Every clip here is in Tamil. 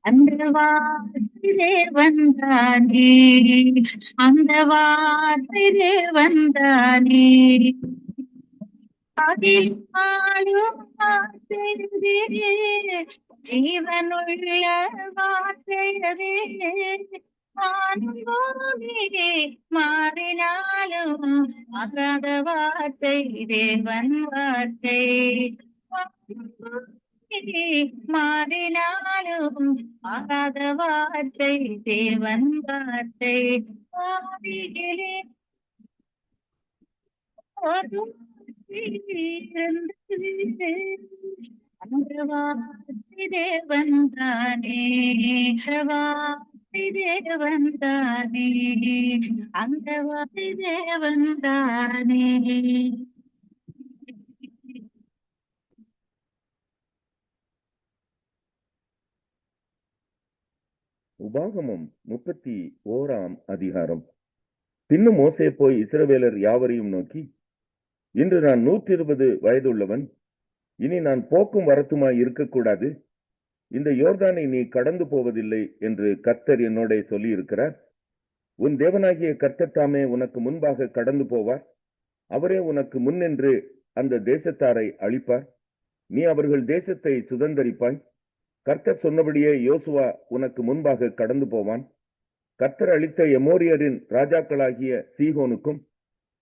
அந்த வார்த்தை வந்தானே, அந்த வார்த்தை வந்தானே, அதில் ஆளும் வார்த்தையதே, ஜீவனுள்ள வார்த்தையதே. வானம் பூமியே மாறினாலும் மாறாத வார்த்தை தேவன் வார்த்தை. வானம் பூமியே மாறினாலும் மாறாத வார்த்தை தேவன் வார்த்தை. ஆதியிலே ஒரு இருந்தது, அந்த வார்த்தை தேவன் தானே, அந்த வார்த்தை தேவன் தானே, அந்த வார்த்தை தேவன் தானே. உபாகமம் 31ஆம் அதிகாரம். பின்னும் மோசே போய் இஸ்ரவேலர் யாவரையும் நோக்கி, இன்று நான் 120 வயதுள்ளவன், இனி நான் போக்கும் வரத்துமாய் இருக்கக்கூடாது. இந்த யோர்தானை நீ கடந்து போவதில்லை என்று கர்த்தர் என்னோட சொல்லி இருக்கிறார். உன் தேவனாகிய கர்த்தர் தாமே உனக்கு முன்பாக கடந்து போவார். அவரே உனக்கு முன்னின்று அந்த தேசத்தாரை அழிப்பார். நீ அவர்கள் தேசத்தை சுதந்தரிப்பாய். கர்த்தர் சொன்னபடியே யோசுவா உனக்கு முன்பாக கடந்து போவான். கர்த்தர் அளித்த எமோரியரின் ராஜாக்களாகிய சீகோனுக்கும்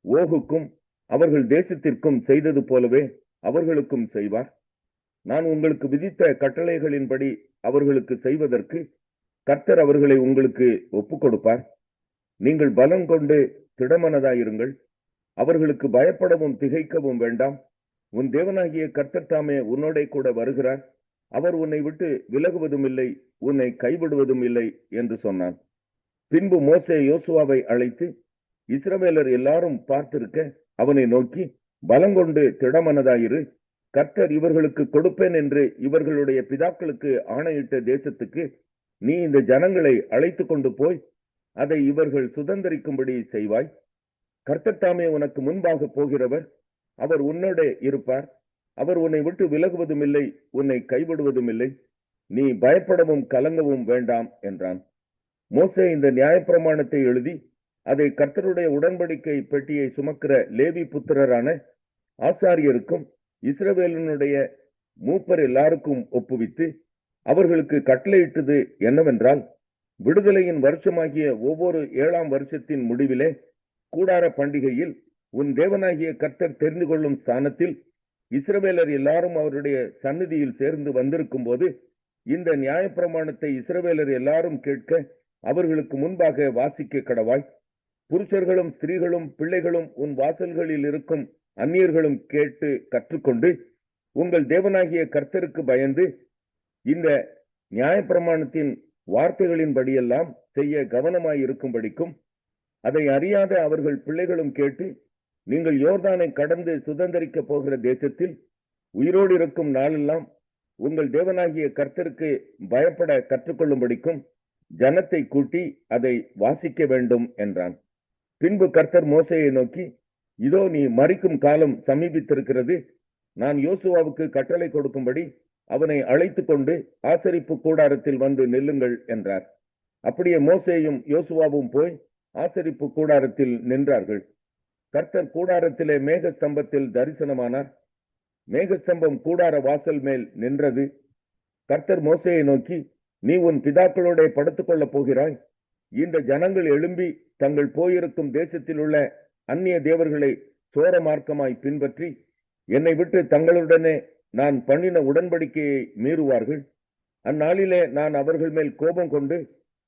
ஓகுக்கும் அவர்கள் தேசத்திற்கும் செய்தது போலவே அவர்களுக்கும் செய்வார். நான் உங்களுக்கு விதித்த கட்டளைகளின்படி அவர்களுக்கு செய்வதற்கு கர்த்தர் அவர்களை உங்களுக்கு ஒப்புக் கொடுப்பார். நீங்கள் பலம் கொண்டு திடமனதாயிருங்கள். அவர்களுக்கு பயப்படவும் திகைக்கவும் வேண்டாம். உன் தேவனாகிய கர்த்தர் தாமே உன்னோட கூட வருகிறார். அவர் உன்னை விட்டு விலகுவதும் இல்லை, உன்னை கைவிடுவதும் இல்லை என்று சொன்னான். பின்பு மோசே யோசுவாவை அழைத்து இஸ்ரவேலர் எல்லாரும் பார்த்திருக்க அவனை நோக்கி, பலங்கொண்டு திடமனதாயிரு. கர்த்தர் இவர்களுக்கு கொடுப்பேன் என்று இவர்களுடைய பிதாக்களுக்கு ஆணையிட்ட தேசத்துக்கு நீ இந்த ஜனங்களை அழைத்து கொண்டு போய் அதை இவர்கள் சுதந்தரிக்கும்படி செய்வாய். கர்த்தர் தாமே உனக்கு முன்பாக போகிறவர். அவர் உன்னோட இருப்பார். அவர் உன்னை விட்டு விலகுவதும் இல்லை, உன்னை கைவிடுவதும் இல்லை. நீ பயப்படவும் கலங்கவும் வேண்டாம் என்றான். மோசே இந்த நியாயப்பிரமாணத்தை எழுதி அதை கர்த்தருடைய உடன்படிக்கை பெட்டியை சுமக்கிற லேவி புத்திரரான ஆசாரியருக்கும் இஸ்ரவேலினுடைய மூப்பர் எல்லாருக்கும் ஒப்புவித்து அவர்களுக்கு கட்டளையிட்டது என்னவென்றால், விடுதலையின் வருஷமாகிய ஒவ்வொரு 7ஆம் வருஷத்தின் முடிவிலே கூடார பண்டிகையில் உன் தேவனாகிய கர்த்தர் தெரிந்து கொள்ளும் ஸ்தானத்தில் இஸ்ரவேலர் எல்லாரும் அவருடைய சந்நிதியில் சேர்ந்து வந்திருக்கும் போது இந்த நியாயப்பிரமாணத்தை இஸ்ரவேலர் எல்லாரும் கேட்க அவர்களுக்கு முன்பாக வாசிக்க கடவாய். புருஷர்களும் ஸ்திரீகளும் பிள்ளைகளும் உன் வாசல்களில் இருக்கும் அந்நியர்களும் கேட்டு கற்றுக்கொண்டு உங்கள் தேவனாகிய கர்த்தருக்கு பயந்து இந்த நியாயப்பிரமாணத்தின் வார்த்தைகளின்படியெல்லாம் செய்ய கவனமாயிருக்கும்படிக்கும் அதை அறியாத அவர்கள் பிள்ளைகளும் கேட்டு நீங்கள் யோர்தானை கடந்து சுதந்தரிக்க போகிற தேசத்தில் உயிரோடு இருக்கும் நாளெல்லாம் உங்கள் தேவனாகிய கர்த்தருக்கு பயப்பட கற்றுக்கொள்ளும்படிக்கும் ஜனத்தை கூட்டி அதை வாசிக்க வேண்டும் என்றான். பின்பு கர்த்தர் மோசேயை நோக்கி, இதோ நீ மரிக்கும் காலம் சமீபித்திருக்கிறது. நான் யோசுவாவுக்கு கட்டளை கொடுக்கும்படி அவனை அழைத்து கொண்டு ஆசரிப்பு கூடாரத்தில் வந்து நில்லுங்கள் என்றார். அப்படியே மோசேயும் யோசுவாவும் போய் ஆசரிப்பு கூடாரத்தில் நின்றார்கள். கர்த்தர் கூடாரத்திலே மேகஸ்தம்பத்தில் தரிசனமானார். மேகஸ்தம்பம் கூடார வாசல் மேல் நின்றது. கர்த்தர் மோசேயை நோக்கி, நீ உன் பிதாக்களோட படுத்துக் கொள்ளப் போகிறாய். இந்த ஜனங்கள் எழும்பி தங்கள் போயிருக்கும் தேசத்தில் உள்ள அந்நிய தேவர்களை சோர மார்க்கமாய் பின்பற்றி என்னை விட்டு தங்களுடனே நான் பண்ணின உடன்படிக்கையை மீறுவார்கள். அந்நாளிலே நான் அவர்கள் மேல் கோபம் கொண்டு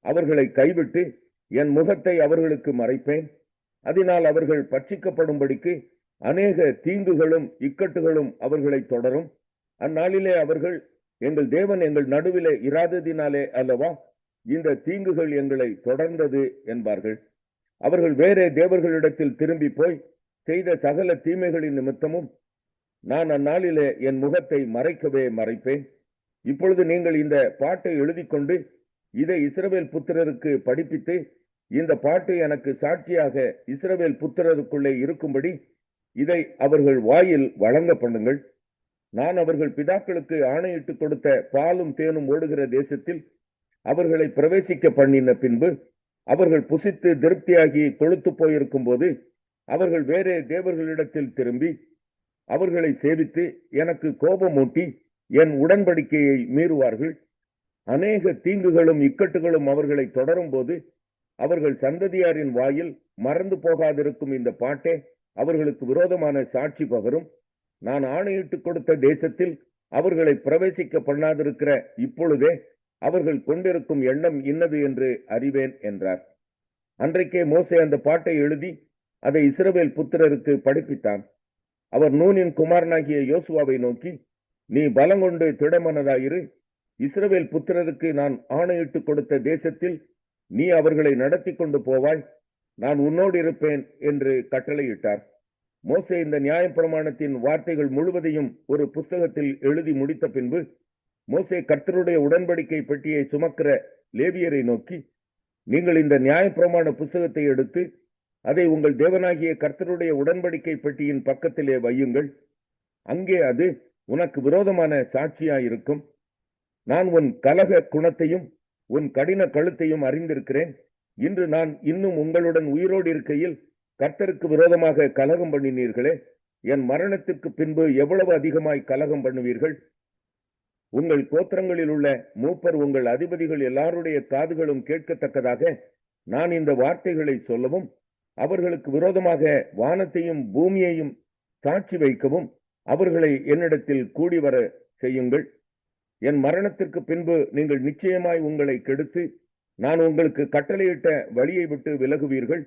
அவர்களை கைவிட்டு என் முகத்தை அவர்களுக்கு மறைப்பேன். அதனால் அவர்கள் பட்சிக்கப்படும்படிக்கு அநேக தீங்குகளும் இக்கட்டுகளும் அவர்களை தொடரும். அந்நாளிலே அவர்கள், எங்கள் தேவன் எங்கள் நடுவிலே இராததினாலே அல்லவா இந்த தீங்குகள் எங்களை தொடர்ந்தது என்பார்கள். அவர்கள் வேறே தேவர்களிடத்தில் திரும்பி போய் செய்த சகல தீமைகளின் நிமித்தமும் நான் அந்நாளிலே என் முகத்தை மறைக்கவே மறைப்பேன். இப்பொழுது நீங்கள் இந்த பாட்டை எழுதி கொண்டு இதை இஸ்ரவேல் புத்திரருக்கு படிப்பித்து இந்த பாட்டு எனக்கு சாட்சியாக இஸ்ரவேல் புத்திரருக்குள்ளே இருக்கும்படி இதை அவர்கள் வாயில் வழங்க பண்ணுங்கள். நான் அவர்கள் பிதாக்களுக்கு ஆணையிட்டு கொடுத்த பாலும் தேனும் ஓடுகிற தேசத்தில் அவர்களை பிரவேசிக்க பண்ணின பின்பு அவர்கள் புசித்து திருப்தியாகி கொழுத்து போயிருக்கும் போது அவர்கள் வேறே தேவர்களிடத்தில் திரும்பி அவர்களை சேவித்து எனக்கு கோபமூட்டி என் உடன்படிக்கையை மீறுவார்கள். அநேக தீங்குகளும் இக்கட்டுகளும் அவர்களை தொடரும் போது அவர்கள் சந்ததியாரின் வாயில் மறந்து போகாதிருக்கும் இந்த பாட்டே அவர்களுக்கு விரோதமான சாட்சி பகரும். நான் ஆணையிட்டு கொடுத்த தேசத்தில் அவர்களை பிரவேசிக்க பண்ணாதிருக்கிற இப்பொழுதே அவர்கள் கொண்டிருக்கும் எண்ணம் இன்னது என்று அறிவேன் என்றார். அன்றைக்கே மோசே அந்த பாட்டை எழுதி அதை இஸ்ரவேல் புத்திரருக்கு படிப்பித்தான். அவர் நூனின் குமாரனாகிய யோசுவாவை நோக்கி, நீ பலங்கொண்டு திடமனதாயிரு, இஸ்ரவேல் புத்திரருக்கு நான் ஆணையிட்டு கொடுத்த தேசத்தில் நீ அவர்களை நடத்தி கொண்டு போவாய், நான் உன்னோடு இருப்பேன் என்று கட்டளையிட்டார். மோசே இந்த நியாயப்பிரமாணத்தின் வார்த்தைகள் முழுவதையும் ஒரு புஸ்தகத்தில் எழுதி முடித்த பின்பு மோசே கர்த்தருடைய உடன்படிக்கை பெட்டியை சுமக்கிற லேவியரை நோக்கி, நீங்கள் இந்த நியாயப்பிரமாண புஸ்தகத்தை எடுத்து அதை உங்கள் தேவனாகிய கர்த்தருடைய உடன்படிக்கை பெட்டியின் பக்கத்திலே வையுங்கள். அங்கே அது உனக்கு விரோதமான சாட்சியாயிருக்கும். நான் உன் கலக குணத்தையும் உன் கடின கழுத்தையும் அறிந்திருக்கிறேன். இன்று நான் இன்னும் உங்களுடன் உயிரோடு இருக்கையில் கர்த்தருக்கு விரோதமாக கலகம் பண்ணினீர்களே, என் மரணத்திற்கு பின்பு எவ்வளவு அதிகமாய் கலகம் பண்ணுவீர்கள்? உங்கள் கோத்திரங்களில் உள்ள மூப்பர் உங்கள் அதிபதிகள் எல்லாருடைய காதுகளும் கேட்கத்தக்கதாக நான் இந்த வார்த்தைகளை சொல்லவும் அவர்களுக்கு விரோதமாக வானத்தையும் பூமியையும் சாட்சி வைக்கவும் அவர்களை என்னிடத்தில் கூடி வர செய்யுங்கள். என் மரணத்திற்கு பின்பு நீங்கள் நிச்சயமாய் உங்களை கெடுத்து நான் உங்களுக்கு கட்டளையிட்ட வழியை விட்டு விலகுவீர்கள்.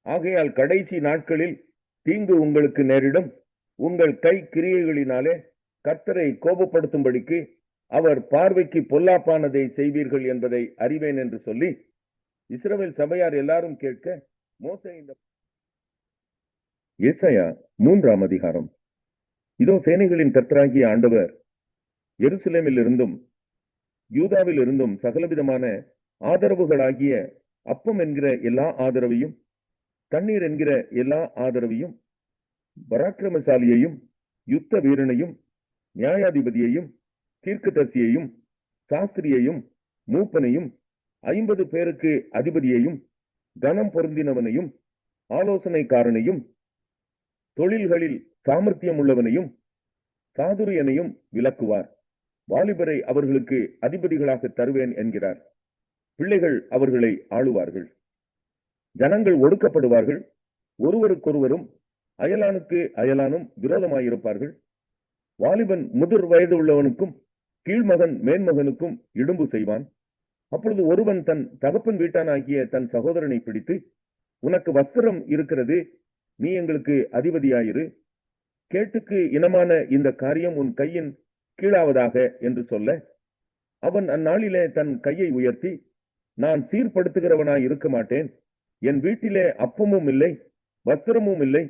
ஆகையால் கடைசி நாட்களில் தீங்கு உங்களுக்கு நேரிடும். உங்கள் கை கிரியைகளினாலே கர்த்தரை கோபப்படுத்தும்படிக்கு அவர் பார்வைக்கு பொல்லாப்பானதை செய்வீர்கள் என்பதை அறிவேன் என்று சொல்லி இஸ்ரவேல் சபையார் எல்லாரும் கேட்க மோசே இந்த ஏசாயா 3ஆம் அதிகாரம். இதோ சேனைகளின் கர்த்தராகிய ஆண்டவர் எருசலேமில் இருந்தும் யூதாவில் இருந்தும் சகலவிதமான ஆதரவுகளாகிய அப்பம் என்கிற எல்லா ஆதரவையும் தண்ணீர் என்கிற எல்லா ஆதரவையும் பராக்கிரமசாலியையும் யுத்த வீரனையும் நியாயாதிபதியையும் தீர்க்கதரிசியையும் சாஸ்திரியையும் மூப்பனையும் 50 பேருக்கு அதிபதியையும் கனம் பொருந்தினவனையும் ஆலோசனைக்காரனையும் தொழில்களில் சாமர்த்தியம் உள்ளவனையும் சாதுரியனையும் விலக்குவார். வாலிபரை அவர்களுக்கு அதிபதிகளாக தருவேன் என்கிறார். பிள்ளைகள் அவர்களை ஆளுவார்கள். ஜனங்கள் ஒடுக்கப்படுவார்கள். ஒருவருக்கொருவரும் அயலானுக்கு அயலானும் விரோதமாயிருப்பார்கள். வாலிபன் முதிர் வயது உள்ளவனுக்கும் கீழ்மகன் மேன்மகனுக்கும் இடும்பு செய்வான். அப்பொழுது ஒருவன் தன் தகப்பன் வீட்டானாகிய தன் சகோதரனை பிடித்து, உனக்கு வஸ்திரம் இருக்கிறது, நீ எங்களுக்கு அதிபதியாயிரு, கேட்டுக்கு இனமான இந்த காரியம் உன் கையின் கீழாவதாக என்று சொல்ல, அவன் அந்நாளிலே தன் கையை உயர்த்தி, நான் சீர்படுத்துகிறவனாய் இருக்க மாட்டேன், என் வீட்டிலே அப்பமும் இல்லை வஸ்திரமும் இல்லை,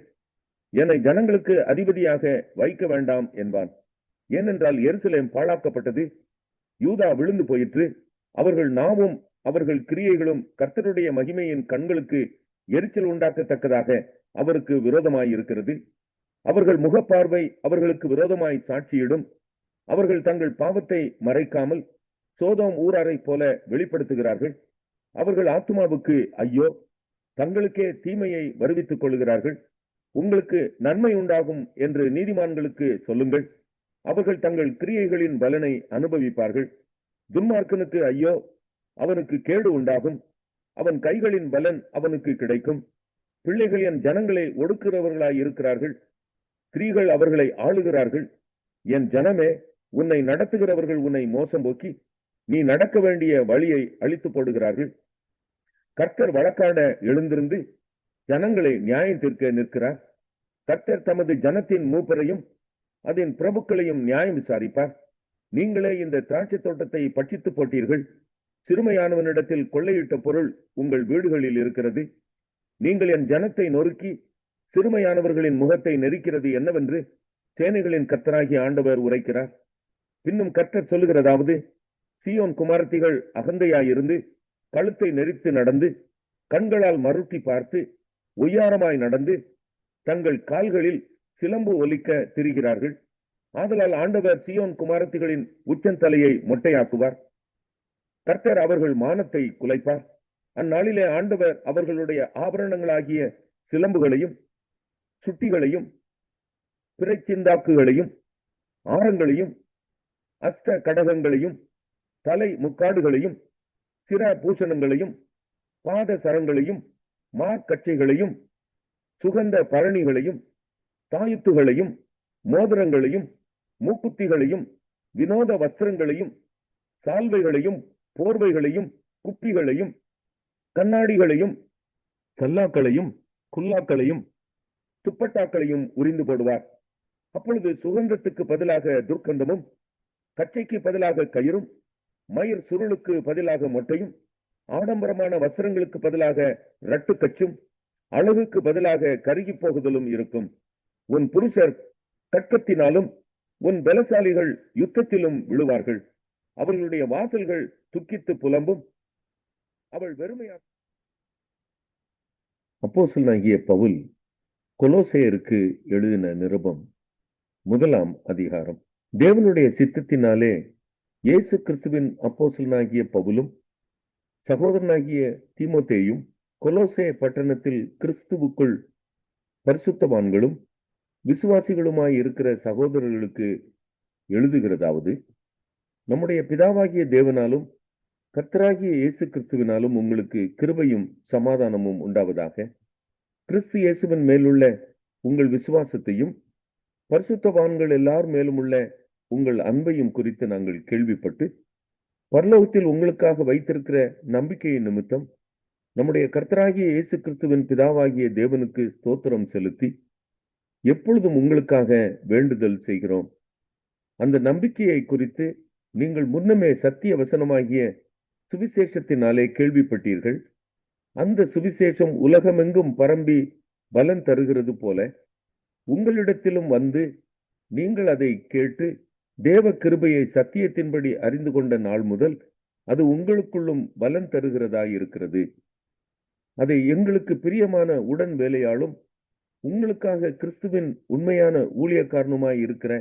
என்னை ஜனங்களுக்கு அதிபதியாக வைக்க வேண்டாம் என்பான். ஏனென்றால் எருசலேம் பாழாக்கப்பட்டது, யூதா விழுந்து போயிற்று, அவர்கள் நாவும் அவர்கள் கிரியைகளும் கர்த்தருடைய மகிமையின் கண்களுக்கு எரிச்சல் உண்டாக்கத்தக்கதாக அவருக்கு விரோதமாயிருக்கிறது. அவர்கள் முகப்பார்வை அவர்களுக்கு விரோதமாய் சாட்சியிடும். அவர்கள் தங்கள் பாவத்தை மறைக்காமல் சோதோம் ஊராரை போல வெளிப்படுத்துகிறார்கள். அவர்கள் ஆத்துமாவுக்கு ஐயோ, தங்களுக்கே தீமையை வருவித்துக் கொள்கிறார்கள். உங்களுக்கு நன்மை உண்டாகும் என்று நீதிமான்களுக்கு சொல்லுங்கள், அவர்கள் தங்கள் கிரியைகளின் பலனை அனுபவிப்பார்கள். துன்மார்க்கனுக்கு ஐயோ, அவனுக்கு கேடு உண்டாகும், அவன் கைகளின் பலன் அவனுக்கு கிடைக்கும். பிள்ளைகள் என் ஜனங்களை ஒடுக்கிறவர்களாய் இருக்கிறார்கள், ஸ்திரீகள் அவர்களை ஆளுகிறார்கள். என் ஜனமே, உன்னை நடத்துகிறவர்கள் உன்னை மோசம் போக்கி நீ நடக்க வேண்டிய வழியை அழித்து போடுகிறார்கள். கர்த்தர் வழக்காட எழுந்திருந்து ஜனங்களை நியாயம் தீர்க்க நிற்கிறார். கர்த்தர் தமது ஜனத்தின் மூப்பரையும் அதன் பிரபுக்களையும் நியாயம் விசாரிப்பார். நீங்களே இந்த திராட்சை தோட்டத்தை பட்சித்து போட்டீர்கள், சிறுமையானவனிடத்தில் கொள்ளையிட்ட பொருள் உங்கள் வீடுகளில் இருக்கிறது. நீங்கள் என் ஜனத்தை நொறுக்கி சிறுமையானவர்களின் முகத்தை நெரிக்கிறது என்னவென்று சேனைகளின் கர்த்தராகிய ஆண்டவர் உரைக்கிறார். பின்னும் கர்த்தர் சொல்லுகிறதாவது, சீயோன் குமாரத்திகள் அகந்தையாயிருந்து கழுத்தை நெரித்து நடந்து கண்களால் மருட்டி பார்த்து ஒய்யாரமாய் நடந்து தங்கள் கால்களில் சிலம்பு ஒலிக்க திரிகிறார்கள். ஆதலால் ஆண்டவர் சீயோன் குமாரத்திகளின் உச்சந்தலையை மொட்டையாக்குவார். கர்த்தர் அவர்கள் மானத்தை குலைப்பார். அந்நாளிலே ஆண்டவர் அவர்களுடைய ஆபரணங்களாகிய சிலம்புகளையும் சுட்டிகளையும் பிறைச்சிந்தாக்குகளையும் ஆரங்களையும் அஸ்த கடகங்களையும் தலை முக்காடுகளையும் சிர பூஷணங்களையும் பாத சரங்களையும் மார்க்கச்சைகளையும் சுகந்த பரணிகளையும் தாயுத்துகளையும் மோதிரங்களையும் மூக்குத்திகளையும் வினோத வஸ்திரங்களையும் சால்வைகளையும் போர்வைகளையும் குப்பிகளையும் கண்ணாடிகளையும் கல்லாக்களையும் குல்லாக்களையும் துப்பட்டாக்களையும் உரிந்து போடுவார். அப்பொழுது சுகந்தத்துக்கு பதிலாக துர்க்கந்தமும் கச்சைக்கு பதிலாக கயிறும் மயிர் சுருளுக்கு பதிலாக மொட்டையும் ஆடம்பரமான வஸ்திரங்களுக்கு பதிலாக ரட்டுக்கச்சும் அழகுக்கு பதிலாக கருகி போகுதலும் இருக்கும். உன் புருஷர் கட்கத்தினாலும் உன் பலசாலிகள் யுத்தத்திலும் விழுவார்கள். அவர்களுடைய வாசல்கள் துக்கித்து புலம்பும். அவள் வெறுமையா. அப்போஸ்தலனாகிய பவுல் கொலோசேயருக்கு எழுதின நிருபம் 1ஆம் அதிகாரம். தேவனுடைய சித்தத்தினாலே இயேசு கிறிஸ்துவின் அப்போஸ்தலனாகிய பவுலும் சகோதரனாகிய தீமோத்தேயும் கொலோசே பட்டணத்தில் கிறிஸ்துவுக்குள் பரிசுத்தவான்களும் விசுவாசிகளுமாய் இருக்கிற சகோதரர்களுக்கு எழுதுகிறதாவது, நம்முடைய பிதாவாகிய தேவனாலும் கர்த்தராகிய இயேசு கிறிஸ்துவினாலும் உங்களுக்கு கிருபையும் சமாதானமும் உண்டாவதாக. கிறிஸ்து இயேசுவின் மேலுள்ள உங்கள் விசுவாசத்தையும் பரிசுத்தவான்கள் எல்லார் மேலும் உள்ள உங்கள் அன்பையும் குறித்து நாங்கள் கேள்விப்பட்டு பரலோகத்தில் உங்களுக்காக வைத்திருக்கிற நம்பிக்கையின் நிமித்தம் நம்முடைய கர்த்தராகிய இயேசு கிறிஸ்துவின் பிதாவாகிய தேவனுக்கு ஸ்தோத்திரம் செலுத்தி எப்பொழுதும் உங்களுக்காக வேண்டுதல் செய்கிறோம். அந்த நம்பிக்கையை குறித்து நீங்கள் முன்னமே சத்திய வசனமாகிய சுவிசேஷத்தினாலே கேள்விப்பட்டீர்கள். அந்த சுவிசேஷம் உலகமெங்கும் பரம்பி பலன் தருகிறது போல உங்களிடத்திலும் வந்து நீங்கள் அதை கேட்டு தேவ கிருபையை சத்தியத்தின்படி அறிந்து கொண்ட நாள் முதல் அது உங்களுக்குள்ளும் பலன் தருகிறதாயிருக்கிறது. அதை எங்களுக்கு பிரியமான உடன் வேலையாலும் உங்களுக்காக கிறிஸ்துவின் உண்மையான ஊழியக்காரனுமாய் இருக்கிற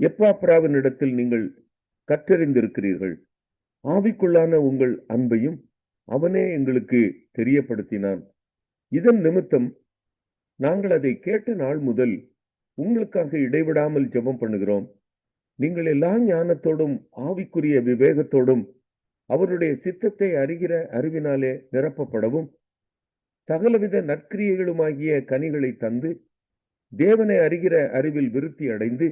எப்பாப்ராவினிடத்தில் நீங்கள் கற்றறிந்திருக்கிறீர்கள். ஆவிக்குள்ளான உங்கள் அன்பையும் அவனே எங்களுக்கு தெரியப்படுத்தினான். இதன் நிமித்தம் நாங்கள் அதை கேட்ட நாள் முதல் உங்களுக்காக இடைவிடாமல் ஜெபம் பண்ணுகிறோம். நீங்கள் எல்லா ஞானத்தோடும் ஆவிக்குரிய விவேகத்தோடும் அவருடைய சித்தத்தை அறிகிற அறிவினாலே நிரப்பப்படவும் சகலவித நற்கிரியைகளுமாகிய கனிகளை தந்து தேவனை அறிகிற அறிவில் விருத்தி அடைந்து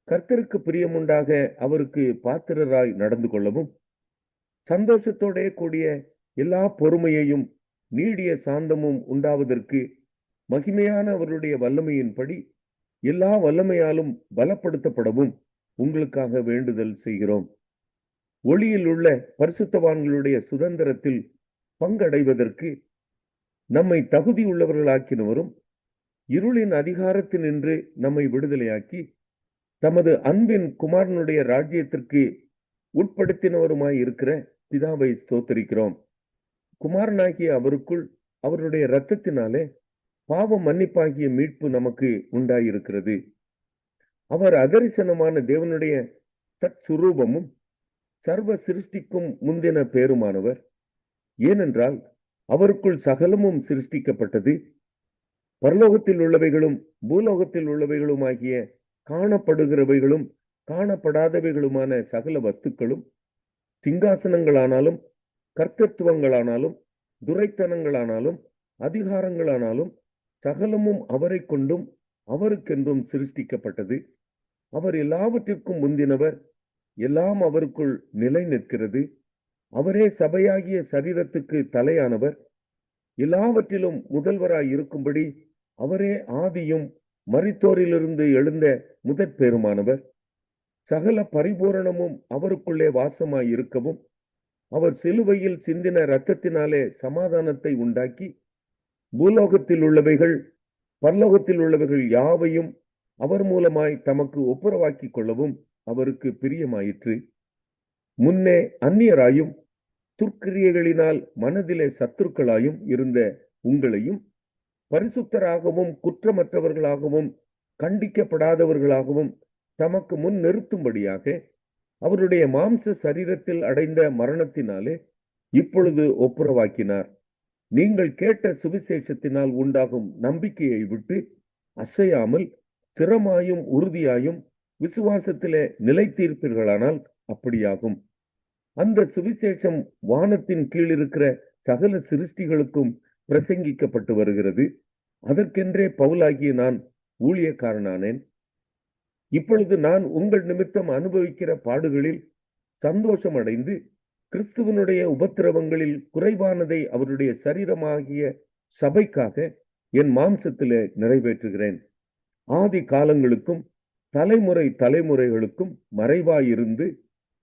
கர்த்தருக்கு பிரியமுண்டாக அவருக்கு பாத்திரராய் நடந்து கொள்ளவும் சந்தோஷத்தோடே கூடிய எல்லா பொறுமையையும் நீடிய சாந்தமும் உண்டாவதற்கு மகிமையான அவருடைய வல்லமையின்படி எல்லா வல்லமையாலும் பலப்படுத்தப்படவும் உங்களுக்காக வேண்டுதல் செய்கிறோம். ஒளியில் உள்ள பரிசுத்தவான்களுடைய சுதந்திரத்தில் பங்கடைவதற்கு நம்மை தகுதி உள்ளவர்களாக்கினவரும் இருளின் அதிகாரத்தினின்று நம்மை விடுதலையாக்கி தமது அன்பின் குமாரனுடைய ராஜ்யத்திற்கு உட்படுத்தினவருமாய் இருக்கிற பிதாவை ஸ்தோத்தரிக்கிறோம். குமாரனாகிய அவருக்குள் அவருடைய இரத்தத்தினாலே பாவ மன்னிப்பாகிய மீட்பு நமக்கு உண்டாயிருக்கிறது. அவர் அதரிசனமான தேவனுடைய தற்சுரூபமும் சர்வ சிருஷ்டிக்கும் முந்தின பேருமானவர். ஏனென்றால் அவருக்குள் சகலமும் சிருஷ்டிக்கப்பட்டது, பரலோகத்தில் உள்ளவைகளும் பூலோகத்தில் உள்ளவைகளுமாகிய காணப்படுகிறவைகளும் காணப்படாதவைகளுமான சகல வஸ்துக்களும், சிங்காசனங்களானாலும் கர்த்தத்துவங்களானாலும் துரைத்தனங்களானாலும் அதிகாரங்களானாலும் சகலமும் அவரை கொண்டும் அவருக்கென்றும் சிருஷ்டிக்கப்பட்டது. அவர் எல்லாவற்றிற்கும் முந்தினவர், எல்லாம் அவருக்குள் நிலை நிற்கிறது. அவரே சபையாகிய சரீரத்துக்கு தலையானவர். எல்லாவற்றிலும் முதல்வராய் இருக்கும்படி அவரே ஆதியும் மரித்தோரிலிருந்து எழுந்த முதற் பேருமானவர். சகல பரிபூரணமும் அவருக்குள்ளே வாசமாய் இருக்கவும் அவர் சிலுவையில் சிந்தின இரத்தத்தினாலே சமாதானத்தை உண்டாக்கி பூலோகத்தில் உள்ளவைகள் பரலோகத்தில் உள்ளவைகள் யாவையும் அவர் மூலமாய் தமக்கு ஒப்புரவாக்கி கொள்ளவும் அவருக்கு பிரியமாயிற்று. முன்னே அந்நியராயும் துர்க்கிரியைகளினால் மனதிலே சத்துருக்களாயும் இருந்த உங்களையும் பரிசுத்தராகவும் குற்றமற்றவர்களாகவும் கண்டிக்கப்படாதவர்களாகவும் தமக்கு முன் நிறுத்தும்படியாக அவருடைய மாம்ச சரீரத்தில் அடைந்த மரணத்தினாலே இப்பொழுது ஒப்புரவாக்கினார். நீங்கள் கேட்ட சுவிசேஷத்தினால் உண்டாகும் நம்பிக்கையை விட்டு அசையாமல் ஸ்திரமாயும் உறுதியாயும் விசுவாசத்திலே நிலைத்தீர்ப்பீர்களானால் அப்படியாகும். அந்த சுவிசேஷம் வானத்தின் கீழ் இருக்கிற சகல சிருஷ்டிகளுக்கும் பிரசங்கிக்கப்பட்டு வருகிறது. அதற்கென்றே பவுலாகிய நான் ஊழியக்காரனானேன். இப்பொழுது நான் உங்கள் நிமித்தம் அனுபவிக்கிற பாடுகளில் சந்தோஷம் அடைந்து கிறிஸ்துவனுடைய உபத்திரவங்களில் குறைவானதை அவருடைய சரீரமாகிய சபைக்காக என் மாம்சத்திலே நிறைவேற்றுகிறேன். ஆதி காலங்களுக்கும் தலைமுறை தலைமுறைகளுக்கும் மறைவாயிருந்து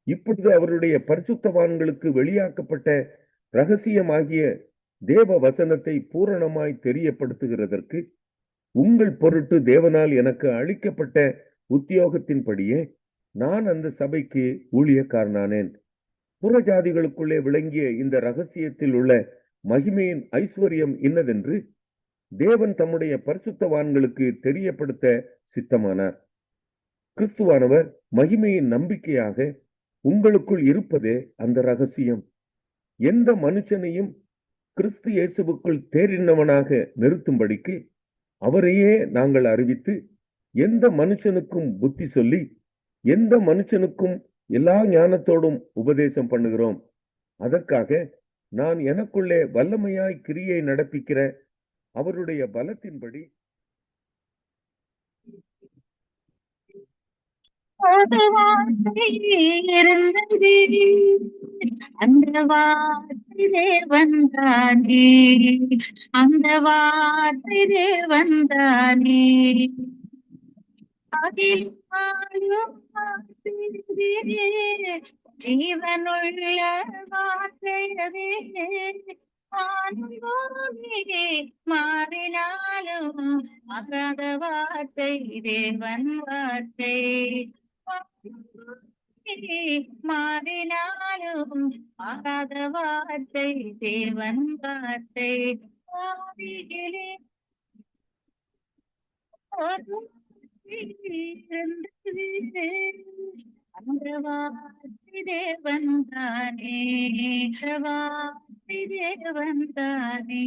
இப்பொழுது அவருடைய பரிசுத்தவான்களுக்கு வெளியாக்கப்பட்ட இரகசியமாகிய தேவ வசனத்தை பூரணமாய் தெரியப்படுத்துகிறதற்கு உங்கள் பொருட்டு தேவனால் எனக்கு அளிக்கப்பட்ட உத்தியோகத்தின்படியே நான் அந்த சபைக்கு ஊழியக்காரனானேன். புறஜாதிகளுக்குள்ளே விளங்கிய இந்த ரகசியத்தில் உள்ள மகிமையின் ஐஸ்வர்யம் இன்னதென்று தேவன் தம்முடைய பரிசுத்தவான்களுக்கு தெரியப்படுத்த சித்தமானார். கிறிஸ்துவானவர் மகிமையின் நம்பிக்கையாக உங்களுக்குள் இருப்பதே அந்த ரகசியம். எந்த மனுஷனையும் கிறிஸ்து இயேசுவுக்குள் தேறினவனாக நிறுத்தும்படிக்கு அவரையே நாங்கள் அறிவித்து எந்த மனுஷனுக்கும் புத்தி சொல்லி எந்த மனுஷனுக்கும் எல்லா ஞானத்தோடும் உபதேசம் பண்ணுகிறோம். அதற்காக நான் எனக்குள்ளே வல்லமையாய் கிரியை நடப்பிக்கிற அவருடைய பலத்தின்படி ஒரு வார்த்தை இருந்தது, அந்த வார்த்தை தேவன்தானே, அந்த வார்த்தை தேவன்தானே. அதில் வாழும் வார்த்தையதே, ஜீவனுள்ள வார்த்தையதே. வானம் பூமியே மாறினாலும் மாறாத வார்த்தை தேவன் வார்த்தை. மாறினாலும் மாறாத வார்த்தை தேவன் வார்த்தை. ஆதியிலே ஒரு இருந்தது, அந்த வார்த்தை தேவன் தானே, அந்த வார்த்தை தேவன் தானே,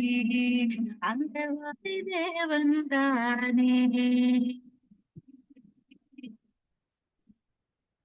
அந்த வார்த்தை தேவன் தானே.